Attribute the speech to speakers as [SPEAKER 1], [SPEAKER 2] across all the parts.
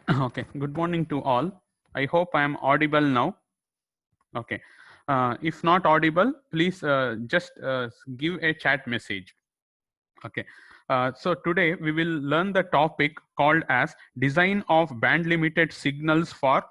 [SPEAKER 1] Okay, good morning to all. I hope I am audible now. Okay. If not audible, please just give a chat message. Okay. So today we will learn the topic called as design of band limited signals for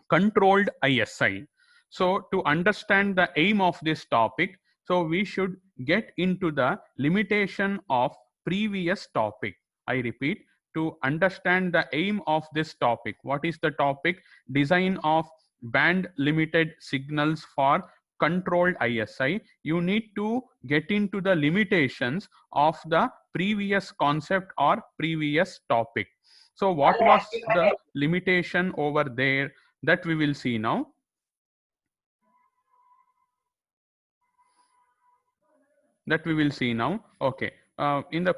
[SPEAKER 1] controlled ISI. So to understand the aim of this topic, so we should get into the limitation of previous topic. I repeat, to understand the aim of this topic. What is the topic? Design of band limited signals for controlled ISI. You need to get into the limitations of the previous concept or previous topic. So what was the limitation over there that we will see now? That we will see now. Okay. In the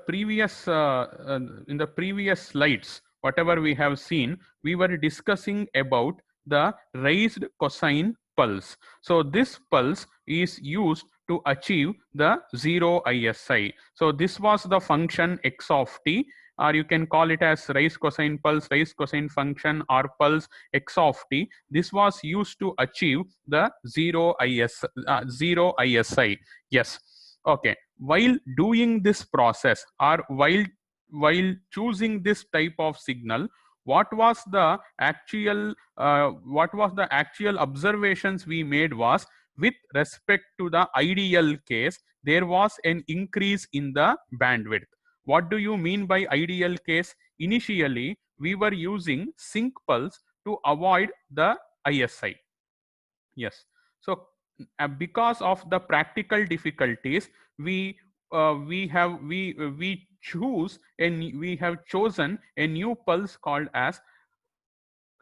[SPEAKER 1] previous slides, whatever we have seen, we were discussing about the raised cosine pulse. So this pulse is used to achieve the zero ISI. So this was the function x of t, or you can call it as raised cosine pulse, raised cosine function, or pulse x of t. This was used to achieve the zero ISI. Yes. Okay. While doing this process, or while choosing this type of signal, what was the actual observations we made was, with respect to the ideal case, there was an increase in the bandwidth. What do you mean by ideal case? Initially we were using sync pulse to avoid the ISI. Yes. So because of the practical difficulties, we have chosen a new pulse called as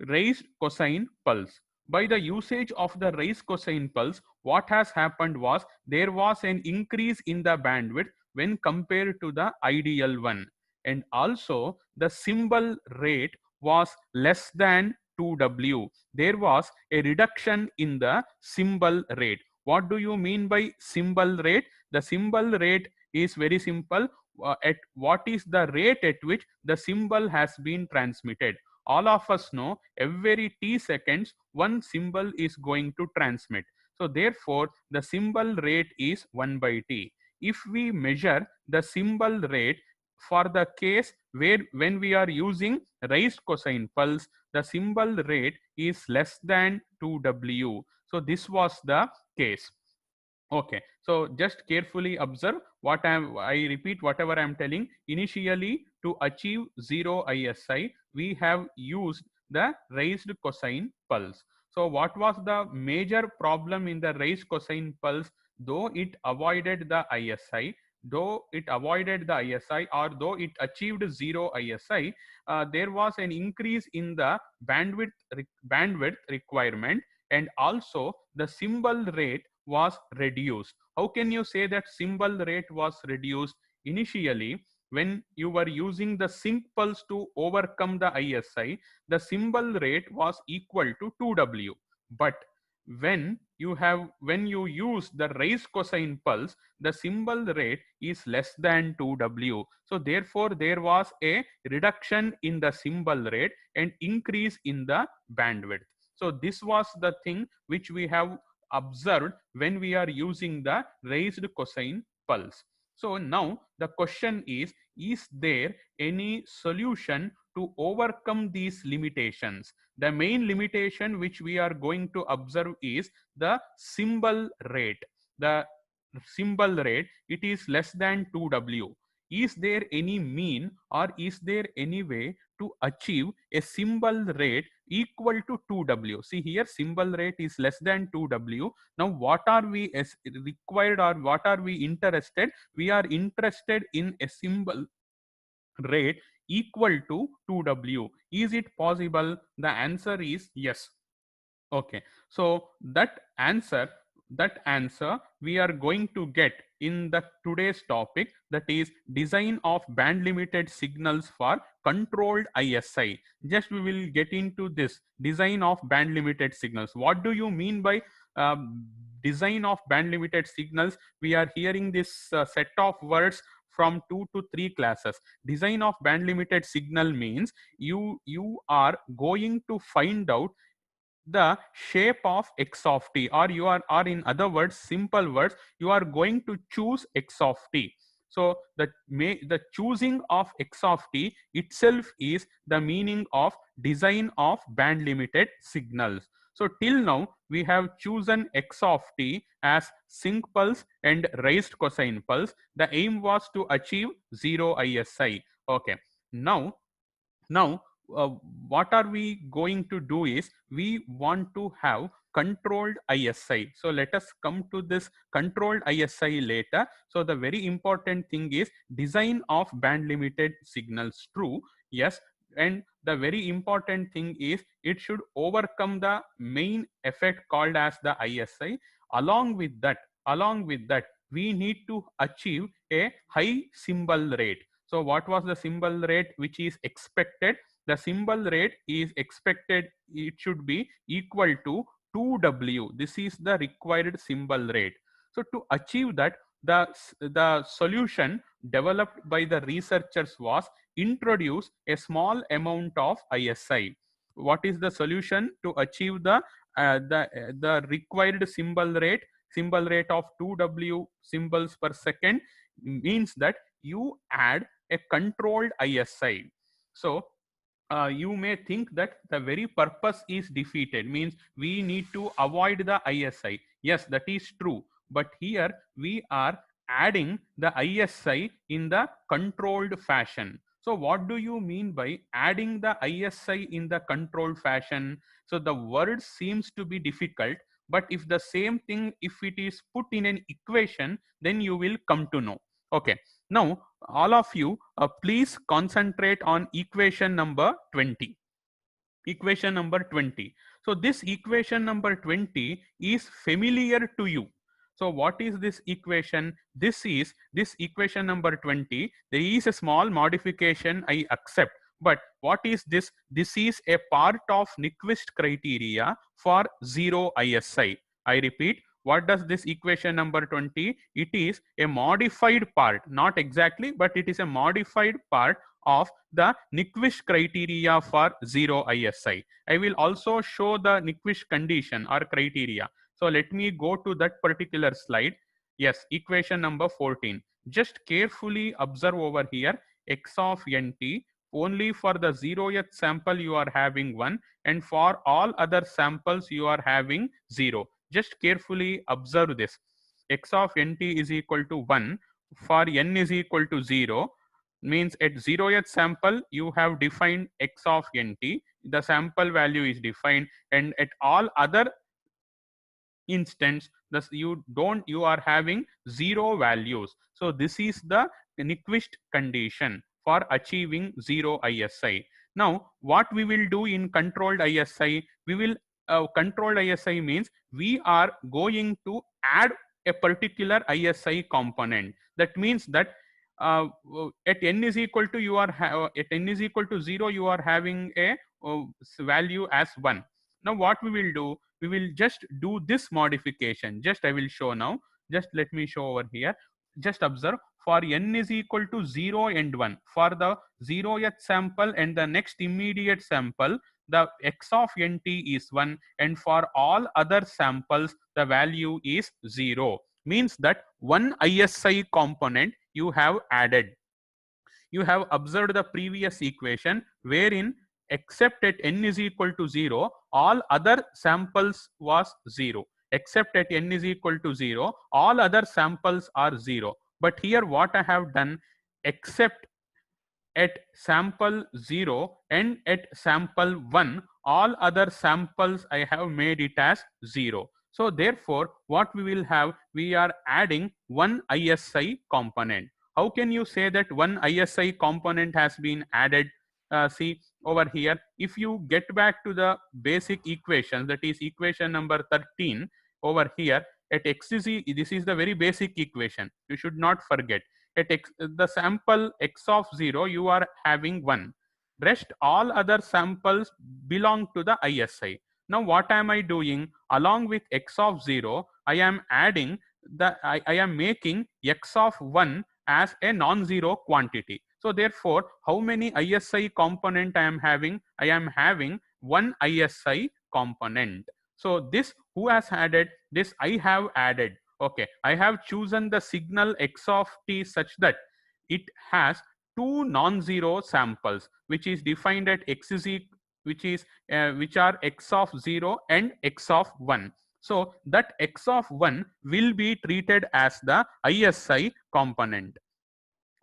[SPEAKER 1] raised cosine pulse. By the usage of the raised cosine pulse, what has happened was there was an increase in the bandwidth when compared to the ideal one, and also the symbol rate was less than 2W. There was a reduction in the symbol rate. What do you mean by symbol rate? The symbol rate is very simple. At what is the rate at which the symbol has been transmitted? All of us know every t seconds one symbol is going to transmit. So therefore the symbol rate is 1 by t. If we measure the symbol rate for the case where when we are using raised cosine pulse, the symbol rate is less than 2W. So this was the case. Okay, so just carefully observe I repeat whatever I am telling. Initially, to achieve zero ISI, we have used the raised cosine pulse. So what was the major problem in the raised cosine pulse? Though it avoided the ISI, or though it achieved zero ISI, there was an increase in the bandwidth requirement, and also the symbol rate was reduced. How can you say that symbol rate was reduced? Initially, when you were using the sync pulse to overcome the ISI, the symbol rate was equal to 2W. But when you use the raised cosine pulse, the symbol rate is less than 2W. So therefore there was a reduction in the symbol rate and increase in the bandwidth. So this was the thing which we have observed when we are using the raised cosine pulse. So now the question is there any solution to overcome these limitations? The main limitation which we are going to observe is the symbol rate. The symbol rate, it is less than 2W. Is there any mean, or is there any way to achieve a symbol rate equal to 2W? See here, symbol rate is less than 2W. Now what are we as required, or what are we interested? We are interested in a symbol rate equal to 2W. Is it possible? The answer is yes. Okay, so that answer we are going to get in the today's topic, that is design of band limited signals for controlled ISI. Just we will get into this design of band limited signals. What do you mean by design of band limited signals? We are hearing this set of words from 2 to 3 classes. Design of band limited signal means you are going to find out the shape of x of t, or you are, or in other words, simple words, you are going to choose x of t. So the choosing of x of t itself is the meaning of design of band limited signals. So till now we have chosen x of t as sinc pulse and raised cosine pulse. The aim was to achieve 0 ISI. Okay. Now uh, what are we going to do is we want to have controlled ISI. So let us come to this controlled ISI later. So the very important thing is design of band limited signals true. Yes. And the very important thing is it should overcome the main effect called as the ISI. Along with that, we need to achieve a high symbol rate. So what was the symbol rate which is expected? The symbol rate is expected, it should be equal to 2W. This is the required symbol rate. So to achieve that, the solution developed by the researchers was introduce a small amount of ISI. What is the solution to achieve the required symbol rate of 2W symbols per second? Means that you add a controlled ISI. So you may think that the very purpose is defeated, means we need to avoid the ISI. Yes, that is true. But here we are adding the ISI in the controlled fashion. So what do you mean by adding the ISI in the controlled fashion? So the word seems to be difficult, but if the same thing, if it is put in an equation, then you will come to know. Okay. Now, all of you, please concentrate on equation number 20. Equation number 20. So this equation number 20 is familiar to you. So what is this equation? This equation number 20. There is a small modification I accept. But what is this? This is a part of Nyquist criteria for 0 ISI. I repeat, what does this equation number 20? It is a modified part, not exactly, but it is a modified part of the Nyquist criteria for 0 ISI. I will also show the Nyquist condition or criteria. So let me go to that particular slide. Yes, equation number 14. Just carefully observe over here, x of nt, only for the 0th sample you are having 1, and for all other samples you are having 0. Just carefully observe this. X of nt is equal to 1 for n is equal to 0, means at 0th sample you have defined x of nt, the sample value is defined, and at all other instance thus you are having 0 values. So this is the Nyquist condition for achieving 0 ISI. Now what we will do in controlled ISI, we will controlled ISI means we are going to add a particular ISI component. That means that at n is equal to at n is equal to 0 you are having a value as 1. Now what we will do, we will just do this modification. Just I will show now. Just let me show over here. Just observe, for n is equal to 0 and 1, for the 0th sample and the next immediate sample, the x of nt is 1, and for all other samples the value is 0. Means that one ISI component you have added. You have observed the previous equation wherein except at n is equal to 0, all other samples was 0. Except at n is equal to 0, all other samples are 0. But here what I have done, except at sample 0 and at sample 1, all other samples I have made it as 0. So therefore, what we will have, we are adding one ISI component. How can you say that one ISI component has been added? See over here, if you get back to the basic equation, that is equation number 13 over here, at x is this is the very basic equation. You should not forget. At x, the sample x of 0 you are having 1. Rest all other samples belong to the ISI. Now what am I doing? Along with x of 0, I am adding I am making x of 1 as a non-zero quantity. So therefore, how many ISI component I am having? I am having one ISI component. So this who has added? This I have added. Okay, I have chosen the signal x of t such that it has two non-zero samples, which is defined at x is which are x of 0 and x of 1. So that x of 1 will be treated as the ISI component.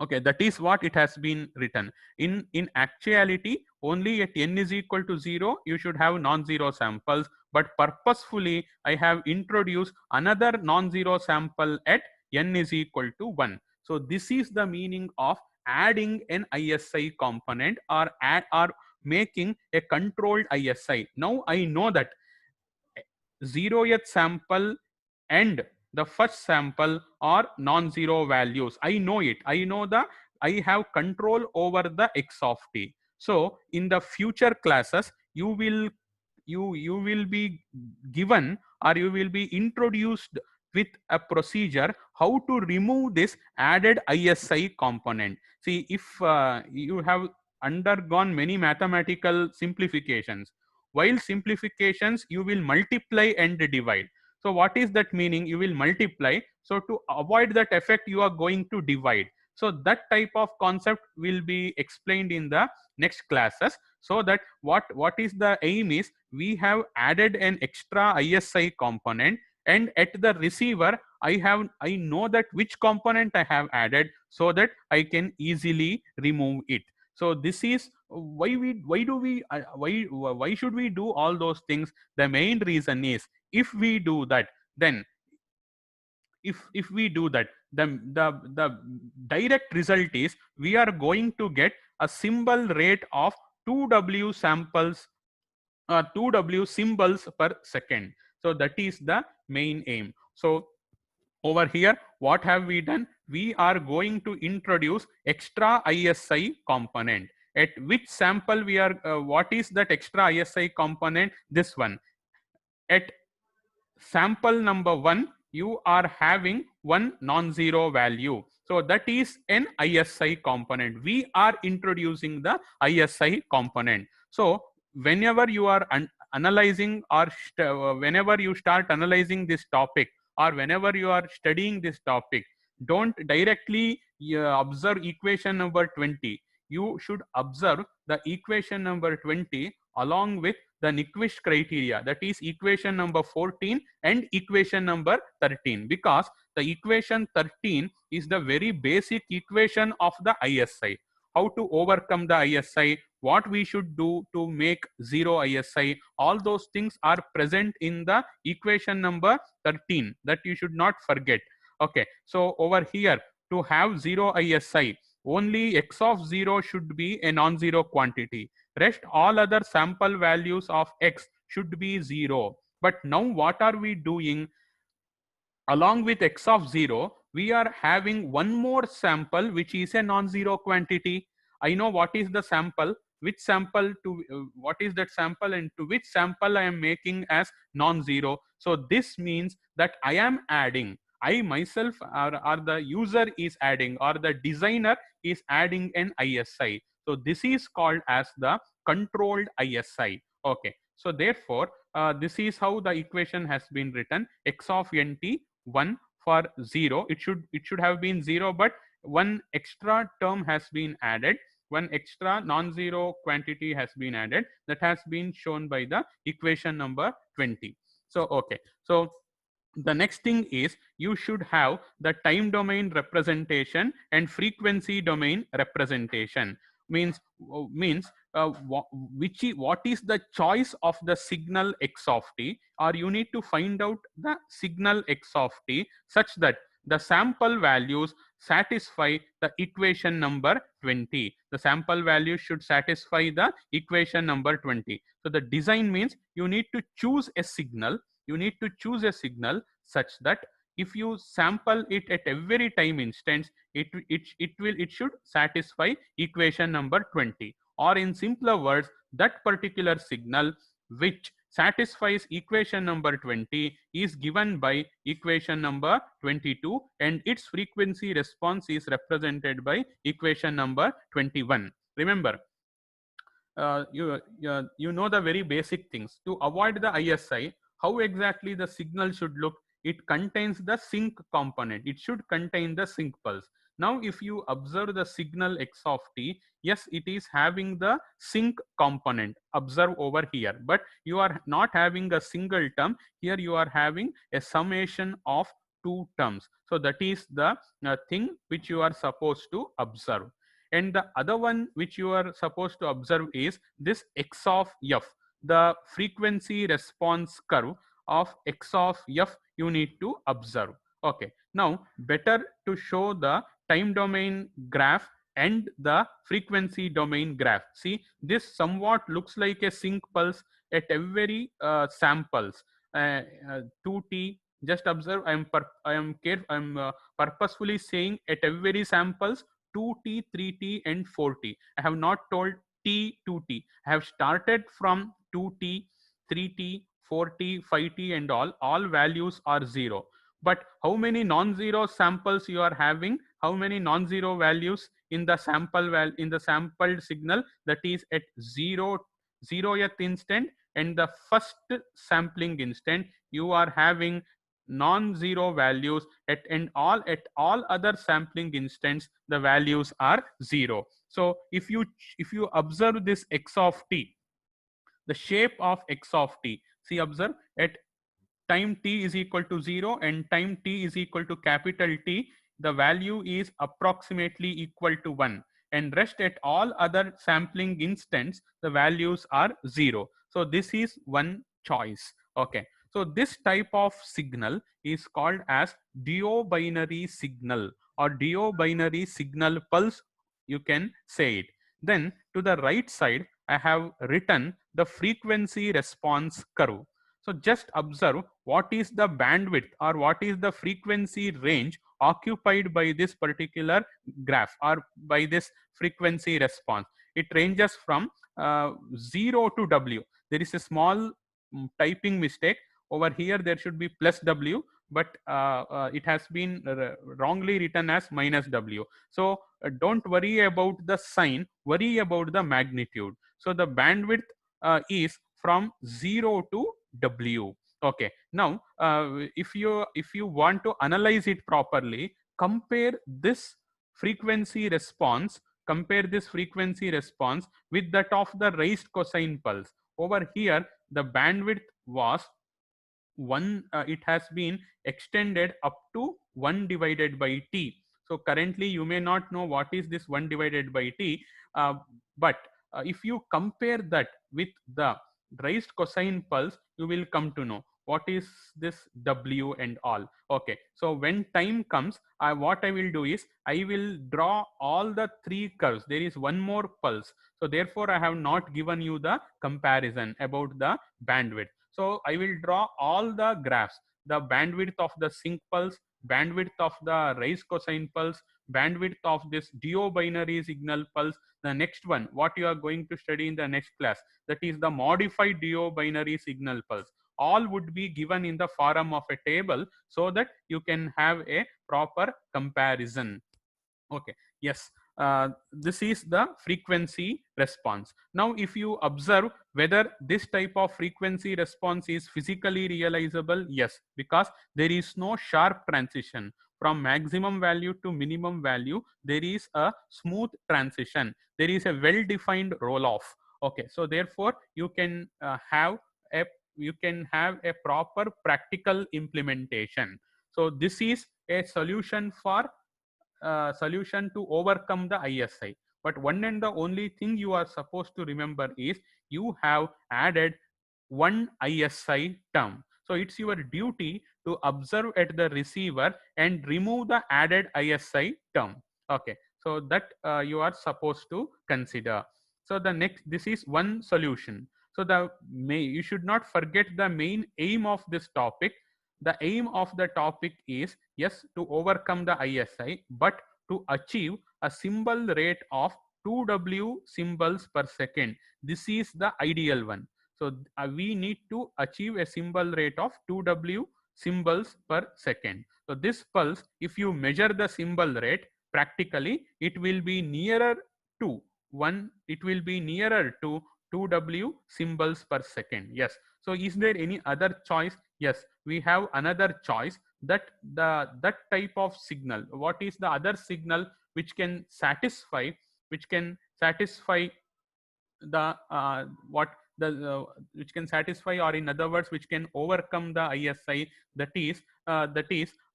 [SPEAKER 1] Okay, that is what it has been written. In actuality, only at n is equal to 0 you should have non-zero samples, but purposefully I have introduced another non-zero sample at n is equal to 1. So this is the meaning of adding an ISI component, or making a controlled ISI. Now I know that 0th sample and the first sample are non-zero values. I know it. I have control over the x of t. So in the future classes, you will be given, or you will be introduced with a procedure how to remove this added ISI component. See, if you have undergone many mathematical simplifications, while simplifications you will multiply and divide. So what is that meaning? You will multiply. So to avoid that effect, you are going to divide. So that type of concept will be explained in the next classes. So that what is the aim is, we have added an extra ISI component, and at the receiver I know that which component I have added, so that I can easily remove it. So this is why should we do all those things? The main reason is, if we do that, then if we do that, the direct result is we are going to get a symbol rate of 2W samples, 2W symbols per second. So that is the main aim. So over here, what have we done? We are going to introduce extra ISI component. At which sample we are, what is that extra ISI component? This one. At sample number 1, you are having one non-zero value. So that is an ISI component. We are introducing the ISI component. So whenever you are analyzing, or whenever you start analyzing this topic, or whenever you are studying this topic, don't directly observe equation number 20. You should observe the equation number 20 along with the Nyquist criteria, that is equation number 14 and equation number 13, because the equation 13 is the very basic equation of the ISI. How to overcome the ISI, what we should do to make zero ISI, all those things are present in the equation number 13, that you should not forget. Okay, so over here, to have zero ISI, only x of 0 should be a non-zero quantity. Rest all other sample values of x should be 0. But now what are we doing? Along with x of 0, we are having one more sample which is a non-zero quantity. I know what is the sample, which sample to what is that sample, and to which sample I am making as non-zero. So this means that I am adding, I myself, or the user is adding, or the designer is adding an ISI. So this is called as the controlled ISI. Okay, so therefore this is how the equation has been written. X of nt 1 for 0, it should have been 0, but one extra term has been added, one extra non-zero quantity has been added, that has been shown by the equation number 20. So okay, so the next thing is, you should have the time domain representation and frequency domain representation. Means what is the choice of the signal x of t, or you need to find out the signal x of t such that the sample values satisfy the equation number 20. The sample value should satisfy the equation number 20. So the design means you need to choose a signal, such that if you sample it at every time instance, it should satisfy equation number 20. Or in simpler words, that particular signal which satisfies equation number 20 is given by equation number 22, and its frequency response is represented by equation number 21. Remember, you know the very basic things. To avoid the ISI, how exactly the signal should look? It contains the sync component. It should contain the sync pulse. Now, if you observe the signal x of t, yes, it is having the sync component. Observe over here, but you are not having a single term. Here you are having a summation of two terms. So that is the thing which you are supposed to observe. And the other one which you are supposed to observe is this x of f, the frequency response curve of x of f you need to observe. Okay, now better to show the time domain graph and the frequency domain graph. See, this somewhat looks like a sync pulse at every samples, 2t. Just observe, I am purposefully saying at every samples 2t, 3t, and 4t. I have not told t, 2t. I have started from 2t, 3t, 4t, 5t, and all values are 0. But how many non-zero samples you are having? How many non-zero values in the in the sampled signal? That is at 0th instant and the first sampling instant you are having non-zero values at all other sampling instants the values are 0. So if you observe this x of t, the shape of x of t, see, observe, at time t is equal to 0 and time t is equal to capital T, the value is approximately equal to 1, and rest at all other sampling instants the values are 0. So this is one choice. Okay, so this type of signal is called as duobinary signal or duobinary signal pulse, you can say it. Then to the right side I have written the frequency response curve. So just observe what is the bandwidth or what is the frequency range occupied by this particular graph or by this frequency response. It ranges from 0 to W. There is a small typing mistake over here. There should be plus W, but it has been wrongly written as minus W. So don't worry about the sign, worry about the magnitude. So the bandwidth is from 0 to W. Okay, now if you want to analyze it properly, compare this frequency response with that of the raised cosine pulse. Over here the bandwidth was 1, it has been extended up to 1 divided by t. So currently you may not know what is this 1 divided by t, but if you compare that with the raised cosine pulse, you will come to know what is this W and all. Okay, so when time comes, what I will do is I will draw all the three curves. There is one more pulse, so therefore I have not given you the comparison about the bandwidth. So I will draw all the graphs, the bandwidth of the sync pulse, bandwidth of the raised cosine pulse, bandwidth of this duobinary signal pulse. The next one, what you are going to study in the next class, that is the modified duobinary signal pulse. All would be given in the form of a table so that you can have a proper comparison. Okay, yes, this is the frequency response. Now if you observe whether this type of frequency response is physically realizable, yes, because there is no sharp transition from maximum value to minimum value. There is a smooth transition, there is a well defined roll off. Okay, so therefore you can have a proper practical implementation. So this is a solution to overcome the ISI. But one and the only thing you are supposed to remember is you have added one ISI term. So it's your duty to observe at the receiver and remove the added ISI term. Okay, so that you are supposed to consider. So the next, this is one solution. So you should not forget the main aim of this topic. The aim of the topic is, yes, to overcome the ISI, but to achieve a symbol rate of 2W symbols per second. This is the ideal one. So we need to achieve a symbol rate of 2W symbols per second. So this pulse, if you measure the symbol rate, practically it will be nearer to it will be nearer to 2W symbols per second. Yes. So is there any other choice? Yes, we have another choice, that that type of signal. What is the other signal which can satisfy, which can satisfy the what the which can satisfy, or in other words which can overcome the ISI, that is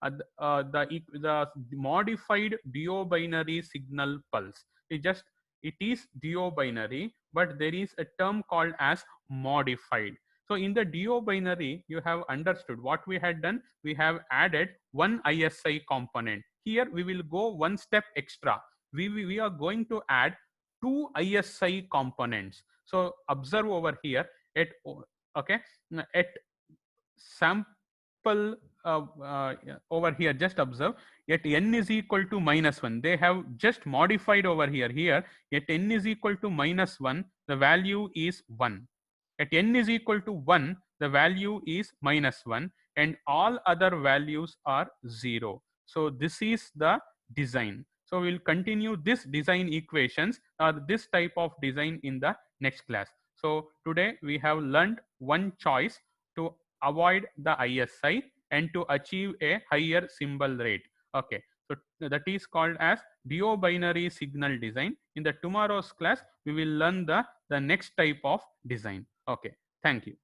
[SPEAKER 1] the modified duobinary signal pulse. It is duobinary, but there is a term called as modified. So in the duobinary, you have understood what we had done. We have added one ISI component. Here we will go one step extra. We are going to add two ISI components. So observe over here at okay at sample over here, just observe, at n is equal to -1, they have just modified over here. Here at n is equal to -1, the value is 1. At n is equal to 1, the value is -1, and all other values are 0. So this is the design. So we'll continue this design equations or this type of design in the next class. So today we have learned one choice to avoid the ISI and to achieve a higher symbol rate. Okay, so that is called as duobinary signal design. In the tomorrow's class, we will learn the next type of design. Okay, thank you.